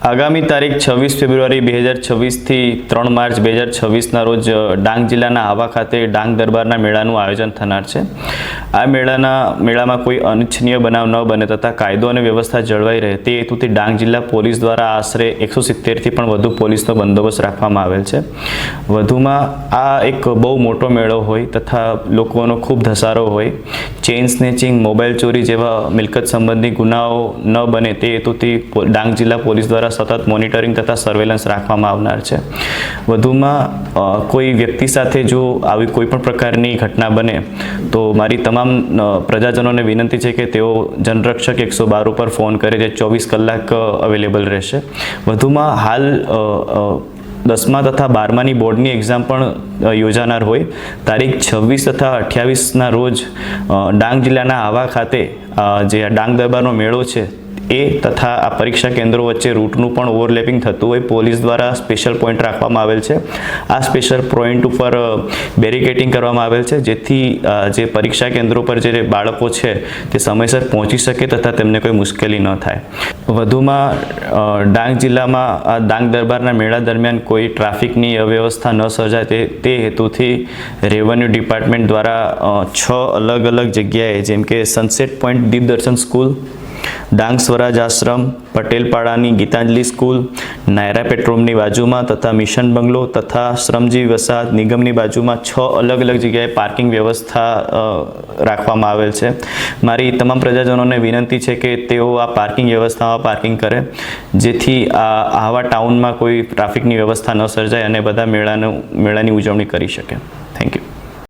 આગામી તારીખ 26 ફેબ્રુઆરી 2026થી 3 માર્ચ 2026ના રોજ ડાંગ જિલ્લાના આહવા ખાતે ડાંગ દરબારના મેળાનું આયોજન થનાર છે. આ મેળામાં કોઈ અનિચ્છનીય બનાવ ન બને તથા કાયદો અને વ્યવસ્થા જળવાઈ રહે તે હેતુથી ડાંગ જિલ્લા પોલીસ દ્વારા આશરે 170થી પણ વધુ પોલીસનો બંદોબસ્ત રાખવામાં આવેલ છે. વધુમાં આ એક બહુ મોટો મેળો હોય તથા લોકોનો ખૂબ ધસારો હોય, ચેઇન સ્નેચિંગ, મોબાઈલ ચોરી જેવા મિલકત સંબંધી ગુનાઓ ન બને તે હેતુથી ડાંગ જિલ્લા પોલીસ દ્વારા સતત મોનિટરિંગ તથા સર્વેલન્સ રાખવામાં આવનાર છે. વધુમાં કોઈ વ્યક્તિ સાથે જો આવી કોઈ પણ પ્રકારની ઘટના બને તો મારી તમામ પ્રજાજનોને વિનંતી છે કે તેઓ જનરક્ષક 112 ઉપર ફોન કરે, જે 24 કલાક અવેલેબલ રહેશે. વધુમાં હાલ 10મા તથા 12માની બોર્ડની એક્ઝામ પણ યોજાનાર હોય. તારીખ 26 તથા 28ના રોજ ડાંગ જિલ્લાના આહવા ખાતે જે ડાંગ દરબારનો મેળો છે એ તથા આ પરીક્ષા કેન્દ્રો વચ્ચે રૂટનું પણ ઓવરલેપિંગ થતું હોય પોલીસ દ્વારા સ્પેશિયલ પોઈન્ટ રાખવામાં આવેલ છે. આ સ્પેશિયલ પોઈન્ટ ઉપર બેરિકેટિંગ કરવામાં આવેલ છે, જેથી જે પરીક્ષા કેન્દ્રો પર જે બાળકો છે તે સમયસર પહોંચી શકે તથા તેમને કોઈ મુશ્કેલી ન થાય. વધુમાં ડાંગ જિલ્લામાં આ ડાંગ દરબારના મેળા દરમિયાન કોઈ ટ્રાફિકની અવ્યવસ્થા ન સર્જાય તે હેતુથી રેવન્યુ ડિપાર્ટમેન્ટ દ્વારા 6 અલગ અલગ જગ્યાએ, જેમ કે સનસેટ પોઈન્ટ દીપ દર્શન સ્કૂલ, ડાંગ સ્વરાજ આશ્રમ, પટેલપાડાની ગીતાંજલિ સ્કૂલ, નાયરા પેટ્રોલની બાજુમાં તથા મિશન બંગલો તથા શ્રમજીવી વસાહત નિગમની બાજુમાં 6 અલગ અલગ જગ્યાએ પાર્કિંગ વ્યવસ્થા રાખવામાં આવેલ છે. મારી તમામ પ્રજાજનોને વિનંતી છે કે તેઓ આ પાર્કિંગ વ્યવસ્થામાં પાર્કિંગ કરે, જેથી આવા ટાઉનમાં કોઈ ટ્રાફિકની વ્યવસ્થા ન સર્જાય અને બધા મેળાની ઉજવણી કરી શકે.